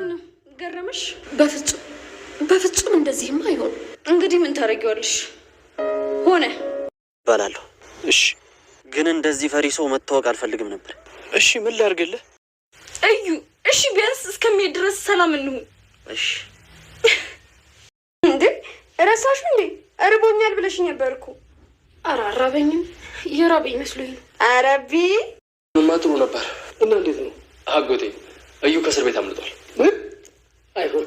ምነው ገረመሽ? በፍጹም እንደዚህማ አይሆን። እንግዲህ ምን ታረጊዋለሽ? ሆነ ባላለሁ። እሺ ግን እንደዚህ ፈሪ ሰው መታወቅ አልፈልግም ነበር። እሺ ምን ላድርግልህ? እዩ እሺ ቢያንስ እስከሚሄድ ድረስ ሰላም እንሁን። እሺ እንዴ ረሳሽ እንዴ? እርቦኛል ብለሽ ነበር እኮ። ኧረ አራበኝም፣ የራበኝ መስሎኝ። አረቢ ጥሩ ነበር። እና እንዴት ነው አጎቴ? እዩ ከእስር ቤት አምልጧል። አይሆን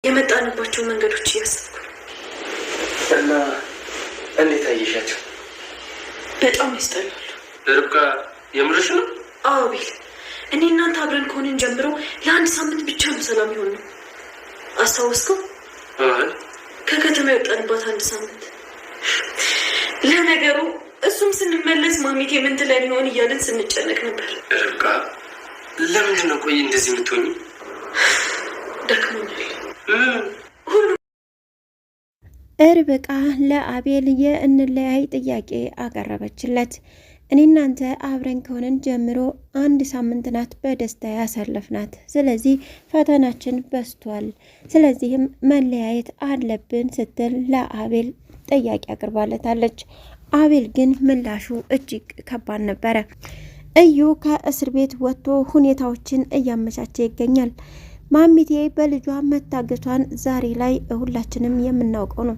የመጣንባቸው መንገዶች እያሰብኩ እና እንዴት አየሻቸው? በጣም ያስጠላሉ። ርብቃ የምርሽ ነው? አዎ ቤል፣ እኔ እናንተ አብረን ከሆንን ጀምሮ ለአንድ ሳምንት ብቻ ነው ሰላም ይሆን ነው። አስታወስከው? ከከተማ የወጣንባት አንድ ሳምንት። ለነገሩ እሱም ስንመለስ ማሚቴ ምን ትለን ይሆን እያልን ስንጨነቅ ነበር። ርብቃ ለምንድን ነው ቆይ እንደዚህ የምትሆኝ? ደክሞኛል። ርብቃ ለአቤል የእንለያይ ጥያቄ አቀረበችለት። እኔ እናንተ አብረን ከሆነን ጀምሮ አንድ ሳምንት ናት በደስታ ያሳለፍናት። ስለዚህ ፈተናችን በስቷል። ስለዚህም መለያየት አለብን ስትል ለአቤል ጥያቄ አቅርባለታለች። አቤል ግን ምላሹ እጅግ ከባድ ነበረ። እዩ ከእስር ቤት ወጥቶ ሁኔታዎችን እያመቻቸ ይገኛል። ማሚቴ በልጇ መታገቷን ዛሬ ላይ ሁላችንም የምናውቀው ነው።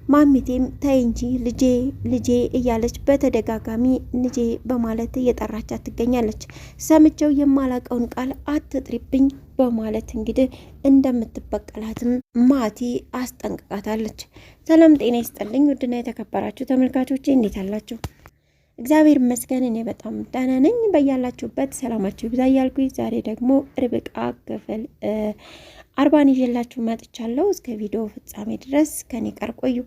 ማሚቴም ተይ እንጂ ልጄ እያለች በተደጋጋሚ ልጄ በማለት እየጠራቻት ትገኛለች። ሰምቼው የማላቀውን ቃል አትጥሪብኝ በማለት እንግዲህ እንደምትበቀላትም ማቲ አስጠንቅቃታለች። ሰላም ጤና ይስጥልኝ ውድና የተከበራችሁ ተመልካቾቼ እንዴት አላችሁ? እግዚአብሔር ይመስገን እኔ በጣም ደህና ነኝ። በያላችሁበት ሰላማችሁ ይብዛ እያልኩኝ ዛሬ ደግሞ ርብቃ ክፍል 40 ይዤላችሁ መጥቻለሁ። እስከ ቪዲዮ ፍጻሜ ድረስ ከኔ ጋር ቆዩ።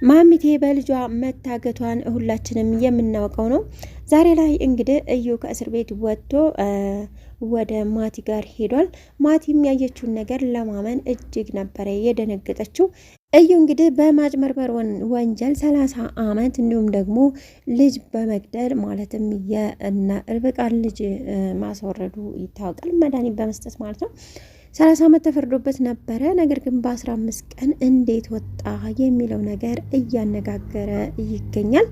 ማሚቴ በልጇ መታገቷን ሁላችንም የምናውቀው ነው። ዛሬ ላይ እንግዲህ እዩ ከእስር ቤት ወጥቶ ወደ ማቲ ጋር ሄዷል። ማቲም ያየችውን ነገር ለማመን እጅግ ነበረ የደነገጠችው። እዩ እንግዲህ በማጭበርበር ወንጀል 30 ዓመት እንዲሁም ደግሞ ልጅ በመግደል ማለትም የእነ ርብቃን ልጅ ማስወረዱ ይታወቃል። መድኃኒት በመስጠት ማለት ነው። 30 ዓመት ተፈርዶበት ነበረ። ነገር ግን በ15 ቀን እንዴት ወጣ የሚለው ነገር እያነጋገረ ይገኛል።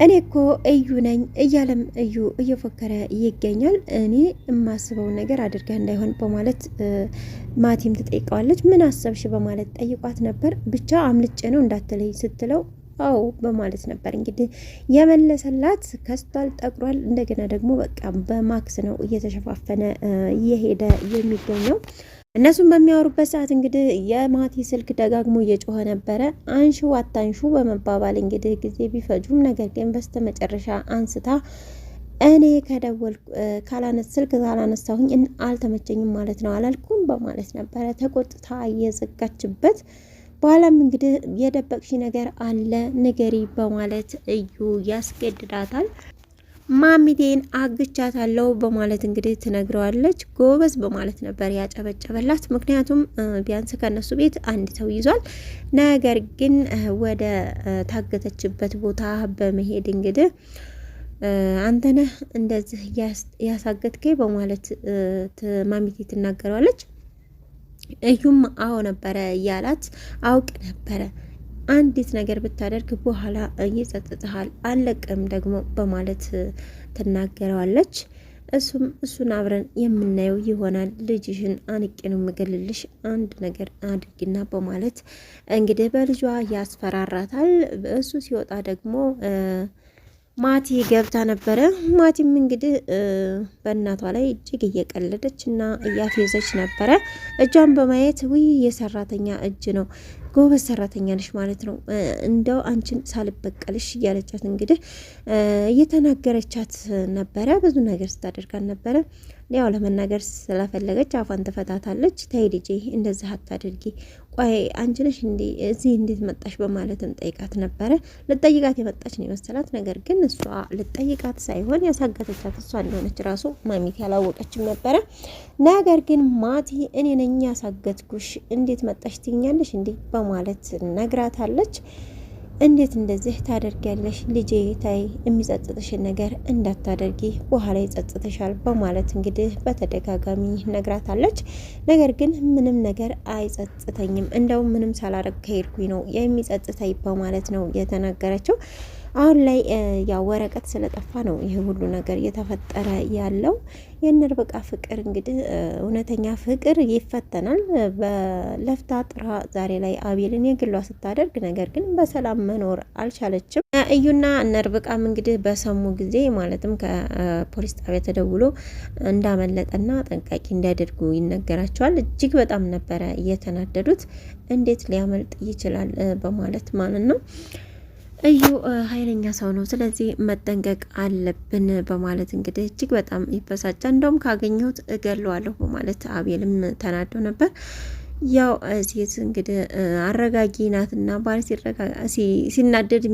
እኔ እኮ እዩ ነኝ እያለም እዩ እየፎከረ ይገኛል። እኔ የማስበውን ነገር አድርገህ እንዳይሆን በማለት ማቲም ትጠይቀዋለች። ምን አሰብሽ በማለት ጠይቋት ነበር። ብቻ አምልጬ ነው እንዳትለይ ስትለው አው በማለት ነበር እንግዲህ የመለሰላት። ከስቷል፣ ጠቁሯል። እንደገና ደግሞ በቃ በማክስ ነው እየተሸፋፈነ እየሄደ የሚገኘው። እነሱም በሚያወሩበት ሰዓት እንግዲህ የማቲ ስልክ ደጋግሞ እየጮኸ ነበረ። አንሹ አታንሹ በመባባል እንግዲህ ጊዜ ቢፈጁም ነገር ግን በስተመጨረሻ አንስታ እኔ ከደወልኩ ስልክ ካላነሳሁኝ አልተመቸኝም ማለት ነው አላልኩም በማለት ነበረ ተቆጥታ እየዘጋችበት። በኋላም እንግዲህ የደበቅሽ ነገር አለ ንገሪ በማለት እዩ ያስገድዳታል። ማሚቴን አግቻታለሁ በማለት እንግዲህ ትነግረዋለች። ጎበዝ በማለት ነበር ያጨበጨበላት። ምክንያቱም ቢያንስ ከነሱ ቤት አንድ ሰው ይዟል። ነገር ግን ወደ ታገተችበት ቦታ በመሄድ እንግዲህ አንተነህ እንደዚህ ያሳገትከኝ በማለት ማሚቴ ትናገረዋለች። እዩም አዎ ነበረ እያላት አውቅ ነበረ አንዲት ነገር ብታደርግ በኋላ ይጸጽትሃል አለቅም ደግሞ በማለት ትናገረዋለች። እሱን አብረን የምናየው ይሆናል። ልጅሽን አንቄ ነው የምገልልሽ አንድ ነገር አድርጊና በማለት እንግዲህ በልጇ ያስፈራራታል። እሱ ሲወጣ ደግሞ ማቲ ገብታ ነበረ። ማቲም እንግዲህ በእናቷ ላይ እጅግ እየቀለደች እና እያፌዘች ነበረ። እጇን በማየት ውይ የሰራተኛ እጅ ነው፣ ጎበዝ ሰራተኛ ነሽ ማለት ነው፣ እንደው አንቺን ሳልበቀልሽ እያለቻት እንግዲህ እየተናገረቻት ነበረ። ብዙ ነገር ስታደርጋት ነበረ። ያው ለመናገር ስለፈለገች አፏን ትፈታታለች። ተይ ልጄ እንደዚህ አታድርጊ፣ ቆይ አንቺ ነሽ እንዴ እዚህ እንዴት መጣሽ በማለትም ጠይቃት ነበረ። ልጠይቃት የመጣች ነው የመሰላት። ነገር ግን እሷ ልጠይቃት ሳይሆን ያሳገተቻት እሷ እንደሆነች ራሱ ማሚት ያላወቀችም ነበረ። ነገር ግን ማቲ እኔ ነኝ ያሳገትኩሽ እንዴት መጣሽ ትኛለሽ እንዴ በማለት ነግራታለች። እንዴት እንደዚህ ታደርጊያለሽ ልጄ? ታይ የሚጸጽትሽን ነገር እንዳታደርጊ በኋላ ይጸጽትሻል በማለት እንግዲህ በተደጋጋሚ ነግራታለች። ነገር ግን ምንም ነገር አይጸጽተኝም፣ እንደውም ምንም ሳላረግ ከሄድኩኝ ነው የሚጸጽተኝ በማለት ነው የተናገረችው። አሁን ላይ ያው ወረቀት ስለጠፋ ነው ይህ ሁሉ ነገር እየተፈጠረ ያለው። የርብቃ ፍቅር እንግዲህ እውነተኛ ፍቅር ይፈተናል። በለፍታ ጥራ ዛሬ ላይ አቤልን የግሏ ስታደርግ፣ ነገር ግን በሰላም መኖር አልቻለችም። እዩና ርብቃም እንግዲህ በሰሙ ጊዜ ማለትም ከፖሊስ ጣቢያ ተደውሎ እንዳመለጠና ጥንቃቄ እንዲያደርጉ ይነገራቸዋል። እጅግ በጣም ነበረ እየተናደዱት። እንዴት ሊያመልጥ ይችላል በማለት ማለት ነው። እዩ ኃይለኛ ሰው ነው፣ ስለዚህ መጠንቀቅ አለብን በማለት እንግዲህ እጅግ በጣም ይበሳጫል። እንደውም ካገኘሁት እገለዋለሁ በማለት አቤልም ተናዶ ነበር። ያው ሴት እንግዲህ አረጋጊ ናትና ባል ሲናደድ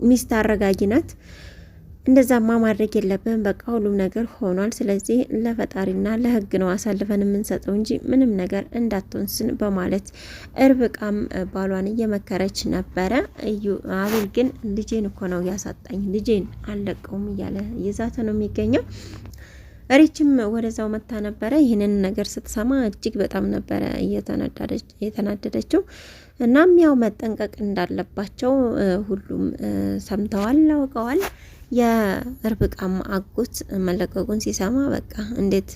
ሚስት አረጋጊ ናት። እንደዛማ ማድረግ የለብን፣ በቃ ሁሉም ነገር ሆኗል። ስለዚህ ለፈጣሪና ለሕግ ነው አሳልፈን የምንሰጠው እንጂ ምንም ነገር እንዳትወንስን በማለት ርብቃም ባሏን እየመከረች ነበረ። አቤል ግን ልጄን እኮ ነው ያሳጣኝ፣ ልጄን አልለቀውም እያለ እየዛተ ነው የሚገኘው። ሪችም ወደዛው መታ ነበረ። ይህንን ነገር ስትሰማ እጅግ በጣም ነበረ የተናደደችው። እናም ያው መጠንቀቅ እንዳለባቸው ሁሉም ሰምተዋል፣ አውቀዋል። የርብቃም አጎት መለቀቁን ሲሰማ በቃ እንዴት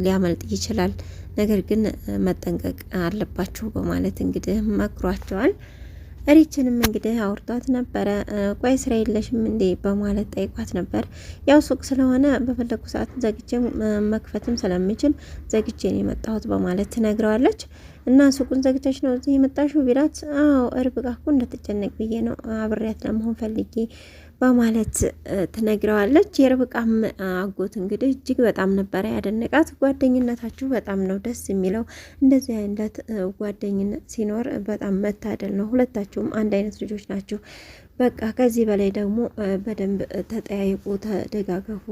ሊያመልጥ ይችላል? ነገር ግን መጠንቀቅ አለባችሁ በማለት እንግዲህ መክሯቸዋል። ሪችንም እንግዲህ አውርቷት ነበረ። ቆይ ስራ የለሽም እንዴ በማለት ጠይቋት ነበር። ያው ሱቅ ስለሆነ በፈለኩ ሰዓት ዘግቼ መክፈትም ስለምችል ዘግቼ ነው የመጣሁት በማለት ትነግረዋለች። እና ሱቁን ዘግተሽ ነው እዚህ የመጣሽው ቢላት፣ አዎ ርብቃ እኮ እንደተጨነቅ ብዬ ነው አብሬያት ለመሆን ፈልጌ በማለት ትነግረዋለች። የርብቃም አጎት እንግዲህ እጅግ በጣም ነበረ ያደነቃት። ጓደኝነታችሁ በጣም ነው ደስ የሚለው፣ እንደዚህ አይነት ጓደኝነት ሲኖር በጣም መታደል ነው። ሁለታችሁም አንድ አይነት ልጆች ናችሁ። በቃ ከዚህ በላይ ደግሞ በደንብ ተጠያይቁ፣ ተደጋገፉ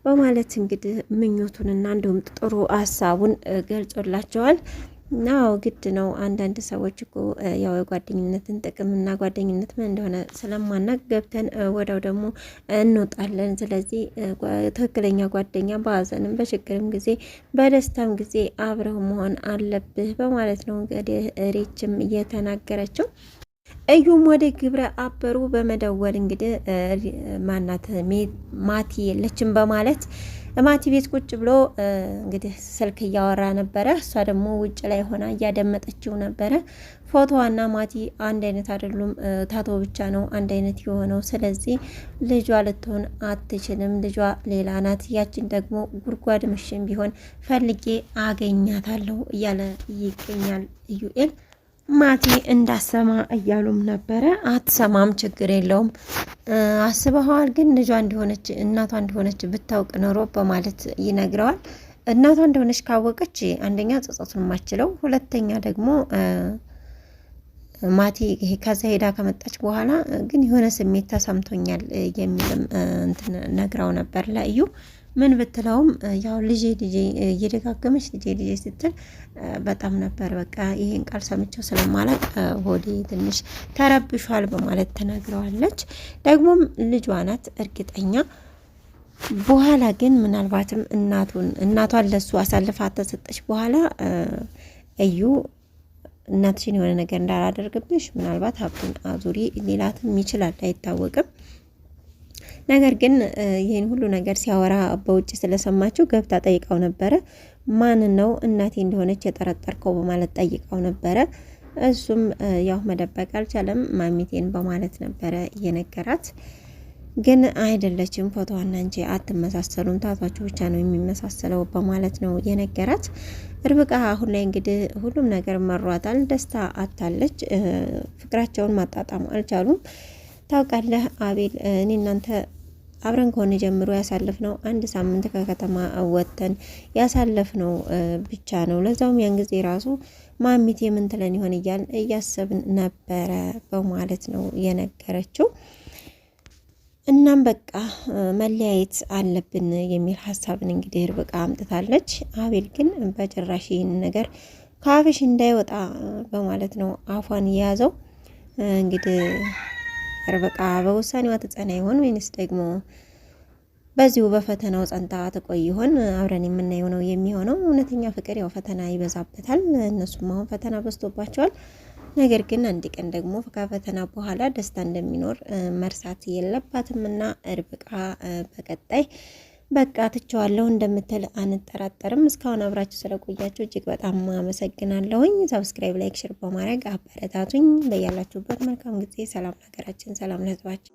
በማለት እንግዲህ ምኞቱንና እንዲሁም ጥሩ ሀሳቡን ገልጾላቸዋል። ናው ግድ ነው። አንዳንድ ሰዎች እኮ ያው የጓደኝነትን ጥቅምና ጓደኝነት ምን እንደሆነ ስለማናቅ ገብተን ወዲያው ደግሞ እንወጣለን። ስለዚህ ትክክለኛ ጓደኛ በሀዘንም በችግርም ጊዜ በደስታም ጊዜ አብረው መሆን አለብህ በማለት ነው እንግዲህ ሪችም እየተናገረችው። እዩም ወደ ግብረ አበሩ በመደወል እንግዲህ ማናት ማቲ የለችም በማለት ማቲ ቤት ቁጭ ብሎ እንግዲህ ስልክ እያወራ ነበረ። እሷ ደግሞ ውጭ ላይ ሆና እያደመጠችው ነበረ። ፎቶዋና ማቲ አንድ አይነት አይደሉም፣ ታቶ ብቻ ነው አንድ አይነት የሆነው። ስለዚህ ልጇ ልትሆን አትችልም፣ ልጇ ሌላ ናት። ያችን ደግሞ ጉድጓድ ምሽም ቢሆን ፈልጌ አገኛታለሁ እያለ ይገኛል ኢዩኤል። ማቲ እንዳሰማ እያሉም ነበረ። አትሰማም፣ ችግር የለውም አስበኸዋል፣ ግን ልጇ እንደሆነች እናቷ እንደሆነች ብታውቅ ኖሮ በማለት ይነግረዋል። እናቷ እንደሆነች ካወቀች አንደኛ ጸጸቱን ማችለው፣ ሁለተኛ ደግሞ ማቲ ከዛ ሄዳ ከመጣች በኋላ ግን የሆነ ስሜት ተሰምቶኛል የሚልም እንትን ነግራው ነበር ለእዩ። ምን ብትለውም ያው ልጄ እየደጋገመች ልጄ ስትል በጣም ነበር በቃ ይሄን ቃል ሰምቼው ስለማላቅ ሆዴ ትንሽ ተረብሿል በማለት ተናግረዋለች። ደግሞም ልጇ ናት እርግጠኛ። በኋላ ግን ምናልባትም እናቷን ለሱ አሳልፋ ተሰጠች በኋላ እዩ እናትሽን የሆነ ነገር እንዳላደርግብሽ ምናልባት ሀብቱን አዙሪ ሊላትም ይችላል፣ አይታወቅም። ነገር ግን ይህን ሁሉ ነገር ሲያወራ በውጭ ስለሰማችው ገብታ ጠይቃው ነበረ። ማን ነው እናቴ እንደሆነች የጠረጠርከው በማለት ጠይቃው ነበረ። እሱም ያው መደበቅ አልቻለም፣ ማሚቴን በማለት ነበረ የነገራት። ግን አይደለችም፣ ፎቶዋና እንጂ አትመሳሰሉም፣ ታቷቸው ብቻ ነው የሚመሳሰለው በማለት ነው የነገራት። ርብቃ አሁን ላይ እንግዲህ ሁሉም ነገር መሯታል፣ ደስታ አታለች። ፍቅራቸውን ማጣጣም አልቻሉም። ታውቃለህ አቤል፣ እኔ እናንተ አብረን ከሆነ ጀምሮ ያሳለፍነው አንድ ሳምንት ከከተማ ወጥተን ያሳለፍነው ብቻ ነው። ለዛውም ያን ጊዜ ራሱ ማሚቴ ምን ትለን ይሆን እያልን እያሰብን ነበረ በማለት ነው የነገረችው። እናም በቃ መለያየት አለብን የሚል ሀሳብን እንግዲህ ርብቃ አምጥታለች። አቤል ግን በጭራሽ ይህን ነገር ከአፍሽ እንዳይወጣ በማለት ነው አፏን የያዘው። እንግዲህ ርብቃ በውሳኔዋ ትጸና ይሆን ወይንስ ደግሞ በዚሁ በፈተናው ጸንታ ተቆይ ይሆን? አብረን የምናየው ነው የሚሆነው። እውነተኛ ፍቅር ያው ፈተና ይበዛበታል። እነሱም አሁን ፈተና በዝቶባቸዋል። ነገር ግን አንድ ቀን ደግሞ ከፈተና በኋላ ደስታ እንደሚኖር መርሳት የለባትም እና ርብቃ በቀጣይ በቃ ትቸዋለሁ እንደምትል አንጠራጠርም። እስካሁን አብራችሁ ስለቆያችሁ እጅግ በጣም አመሰግናለሁኝ። ሰብስክራይብ፣ ላይክ፣ ሼር በማድረግ አበረታቱኝ። በያላችሁበት መልካም ጊዜ። ሰላም ለሀገራችን፣ ሰላም ለሕዝባችን።